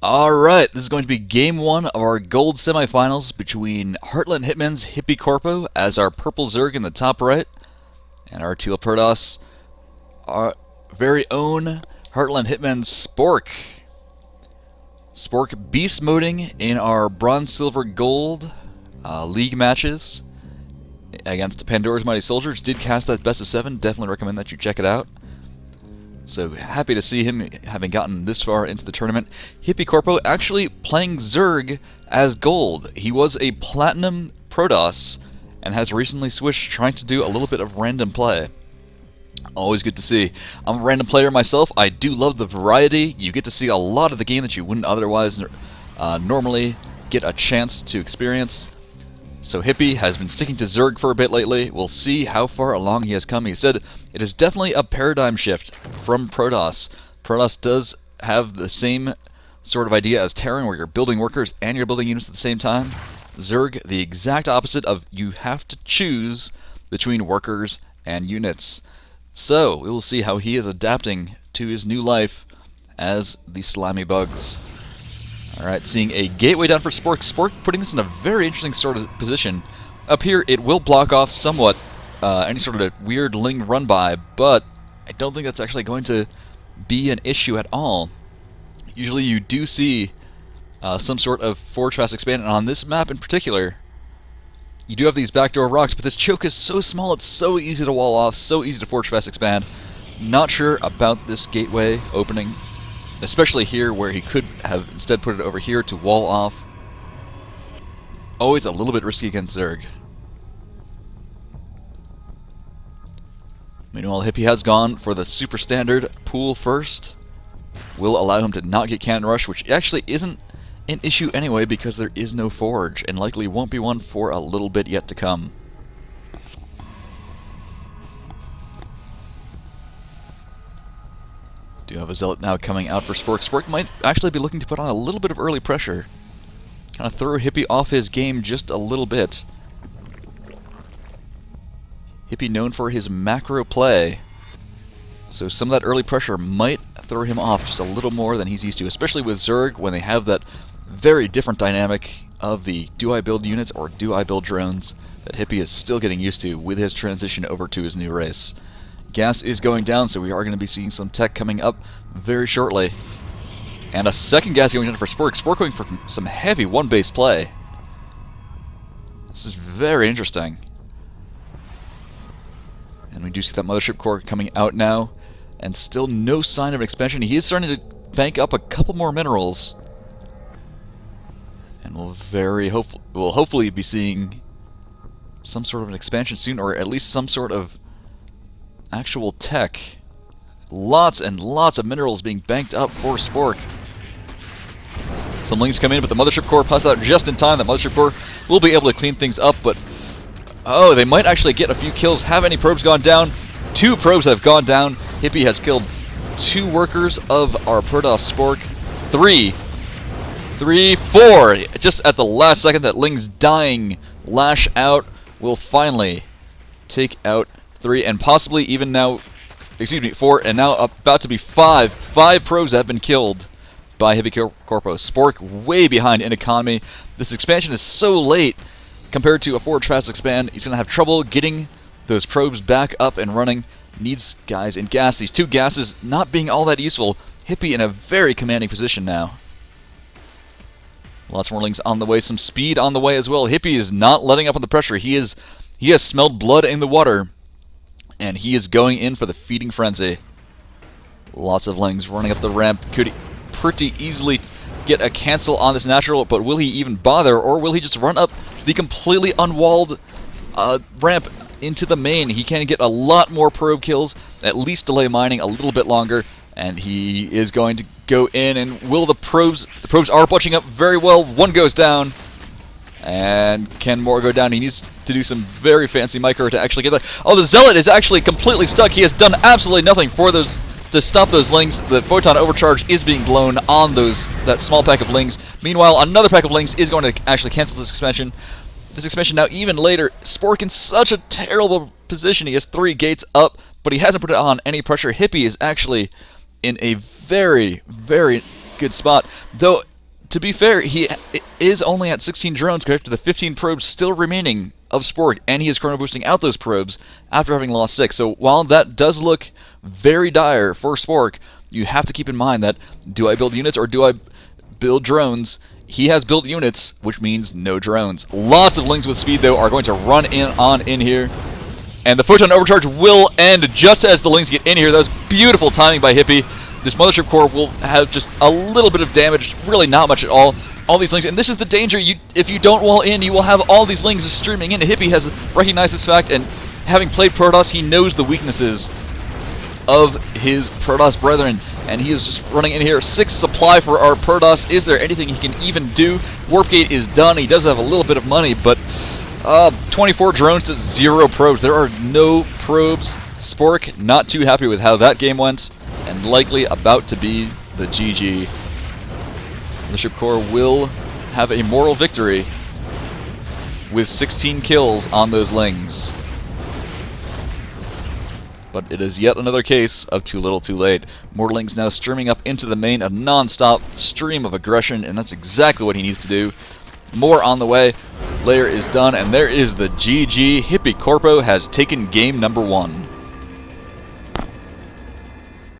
Alright, this is going to be game one of our gold semifinals between Heartland Hitmen's HyppiCorpo as our purple Zerg in the top right, and our teal Protoss, our very own Heartland Hitmen's Spork. Spork beast moding in our bronze, silver, gold league matches against Pandora's Mighty Soldiers. Did cast that best of 7, definitely recommend that you check it out. So happy to see him having gotten this far into the tournament. HyppiCorpo actually playing Zerg as gold. He was a platinum Protoss and has recently switched, trying to do a little bit of random play. Always good to see. I'm a random player myself. I do love the variety. You get to see a lot of the game that you wouldn't otherwise normally get a chance to experience. So Hippie has been sticking to Zerg for a bit lately. We'll see how far along he has come. He said it is definitely a paradigm shift from Protoss. Protoss does have the same sort of idea as Terran, where you're building workers and you're building units at the same time. Zerg, the exact opposite of you have to choose between workers and units. So we will see how he is adapting to his new life as the slimy bugs. Alright, seeing a gateway down for Spork. Spork putting this in a very interesting sort of position. Up here, it will block off somewhat any sort of weird Ling run-by, but I don't think that's actually going to be an issue at all. Usually you do see some sort of forge fast expand, and on this map in particular, you do have these backdoor rocks, but this choke is so small, it's so easy to wall off, so easy to forge fast expand. Not sure about this gateway opening, especially here where he could have instead put it over here to wall off. Always a little bit risky against Zerg. Meanwhile, Hippie has gone for the super standard pool first. Will allow him to not get cannon rush, which actually isn't an issue anyway because there is no forge, and likely won't be one for a little bit yet to come. Do have a Zealot now coming out for Spork. Spork might actually be looking to put on a little bit of early pressure. Kind of throw Hippie off his game just a little bit. Hippie known for his macro play, so some of that early pressure might throw him off just a little more than he's used to, especially with Zerg when they have that very different dynamic of the do I build units or do I build drones that Hippie is still getting used to with his transition over to his new race. Gas is going down, so we are going to be seeing some tech coming up very shortly. And a second gas going down for Spork. Spork going for some heavy one-base play. This is very interesting. And we do see that Mothership Core coming out now, and still no sign of expansion. He is starting to bank up a couple more minerals. And we'll hopefully be seeing some sort of an expansion soon, or at least some sort of actual tech. Lots and lots of minerals being banked up for Spork. Some Lings come in, but the Mothership Core passes out just in time. The Mothership Core will be able to clean things up, but oh, they might actually get a few kills. Have any probes gone down? 2 probes have gone down. Hippie has killed 2 workers of our Protoss Spork. 3, 4. Just at the last second, that Ling's dying lash out will finally take out 3, and possibly even now, 4, and now about to be 5. 5 probes have been killed by HyppiCorpo. Spork way behind in economy. This expansion is so late compared to a forge fast expand. He's going to have trouble getting those probes back up and running. Needs guys in gas. These 2 gases not being all that useful. Hippie in a very commanding position now. Lots more Lings on the way. Some speed on the way as well. Hippie is not letting up on the pressure. He has smelled blood in the water, and he is going in for the feeding frenzy. Lots of Lings running up the ramp. Could pretty easily get a cancel on this natural, but will he even bother, or will he just run up the completely unwalled ramp into the main? He can get a lot more probe kills, at least delay mining a little bit longer, and he is going to go in, and will the probes are bunching up very well. 1 goes down, and can more go down? He needs to do some very fancy micro to actually get that. Oh, the Zealot is actually completely stuck. He has done absolutely nothing for those to stop those Lings. The Photon Overcharge is being blown on that small pack of Lings. Meanwhile, another pack of Lings is going to actually cancel this expansion. This expansion now even later. Spork in such a terrible position. He has 3 gates up, but he hasn't put it on any pressure. Hippie is actually in a very, very good spot. Though to be fair, he is only at 16 drones compared to the 15 probes still remaining of Spork, and he is chrono boosting out those probes after having lost 6. So while that does look very dire for Spork, you have to keep in mind that, do I build units or do I build drones? He has built units, which means no drones. Lots of Lings with speed, though, are going to run in here. And the Photon Overcharge will end just as the Lings get in here. That was beautiful timing by Hippie. This Mothership Core will have just a little bit of damage, really not much at all. All these Lings, and this is the danger, if you don't wall in, you will have all these Lings streaming in. Hippie has recognized this fact, and having played Protoss, he knows the weaknesses of his Protoss brethren, and he is just running in here. 6 supply for our Protoss. Is there anything he can even do? Warp Gate is done. He does have a little bit of money, but 24 drones to 0 probes. There are no probes. Spork not too happy with how that game went, and likely about to be the GG. The Ship Corps will have a moral victory with 16 kills on those Lings. But it is yet another case of too little too late. More Lings now streaming up into the main, a non-stop stream of aggression, and that's exactly what he needs to do. More on the way. Layer is done, and there is the GG. HyppiCorpo has taken game number 1.